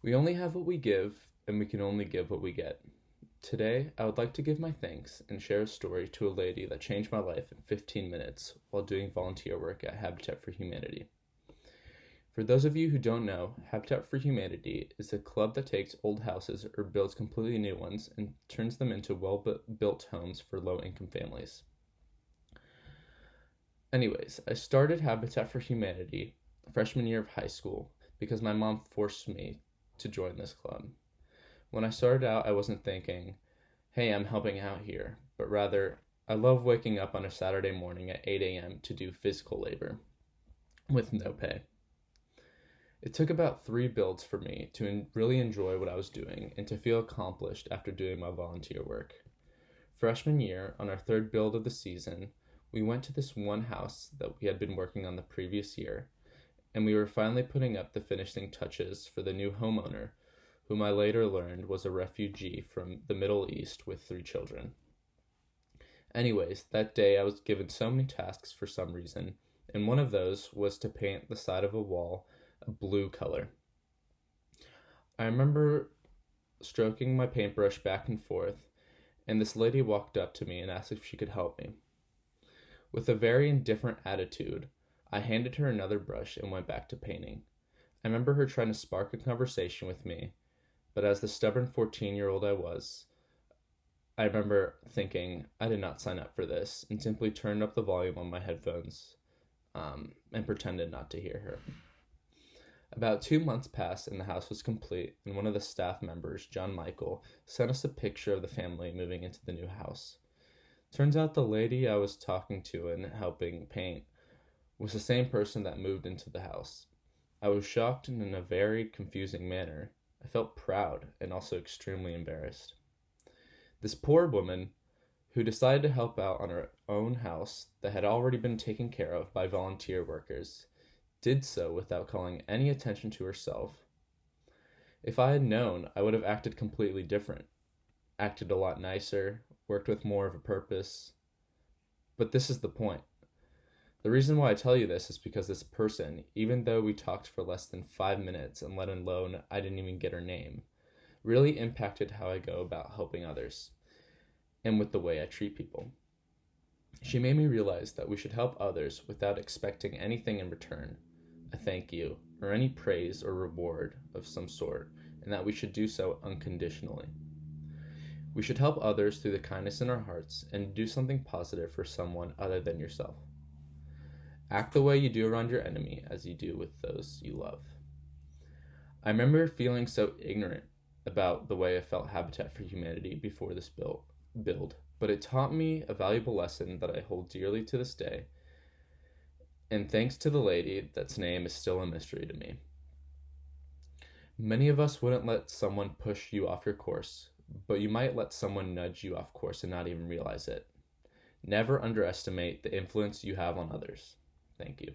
We only have what we give, and we can only give what we get. Today, I would like to give my thanks and share a story to a lady that changed my life in 15 minutes while doing volunteer work at Habitat for Humanity. For those of you who don't know, Habitat for Humanity is a club that takes old houses or builds completely new ones and turns them into well built homes for low income families. Anyways, I started Habitat for Humanity freshman year of high school because my mom forced me to join this club. When I started out, I wasn't thinking, hey, I'm helping out here, but rather, I love waking up on a Saturday morning at 8 a.m. to do physical labor with no pay. It took about 3 builds for me to really enjoy what I was doing and to feel accomplished after doing my volunteer work. Freshman year, on our 3rd build of the season, we went to this one house that we had been working on the previous year, and we were finally putting up the finishing touches for the new homeowner, whom I later learned was a refugee from the Middle East with 3 children. Anyways, that day I was given so many tasks for some reason, and one of those was to paint the side of a wall a blue color. I remember stroking my paintbrush back and forth, and this lady walked up to me and asked if she could help me. With a very indifferent attitude, I handed her another brush and went back to painting. I remember her trying to spark a conversation with me, but as the stubborn 14-year-old I was, I remember thinking I did not sign up for this and simply turned up the volume on my headphones and pretended not to hear her. About 2 months passed and the house was complete, and one of the staff members, John Michael, sent us a picture of the family moving into the new house. Turns out the lady I was talking to and helping paint was the same person that moved into the house. I was shocked and in a very confusing manner. I felt proud and also extremely embarrassed. This poor woman, who decided to help out on her own house that had already been taken care of by volunteer workers, did so without calling any attention to herself. If I had known, I would have acted completely different, acted a lot nicer, worked with more of a purpose. But this is the point. The reason why I tell you this is because this person, even though we talked for less than 5 minutes and let alone I didn't even get her name, really impacted how I go about helping others and with the way I treat people. She made me realize that we should help others without expecting anything in return, a thank you, or any praise or reward of some sort, and that we should do so unconditionally. We should help others through the kindness in our hearts and do something positive for someone other than yourself. Act the way you do around your enemy as you do with those you love. I remember feeling so ignorant about the way I felt Habitat for Humanity before this build, but it taught me a valuable lesson that I hold dearly to this day, and thanks to the lady that's name is still a mystery to me. Many of us wouldn't let someone push you off your course, but you might let someone nudge you off course and not even realize it. Never underestimate the influence you have on others. Thank you.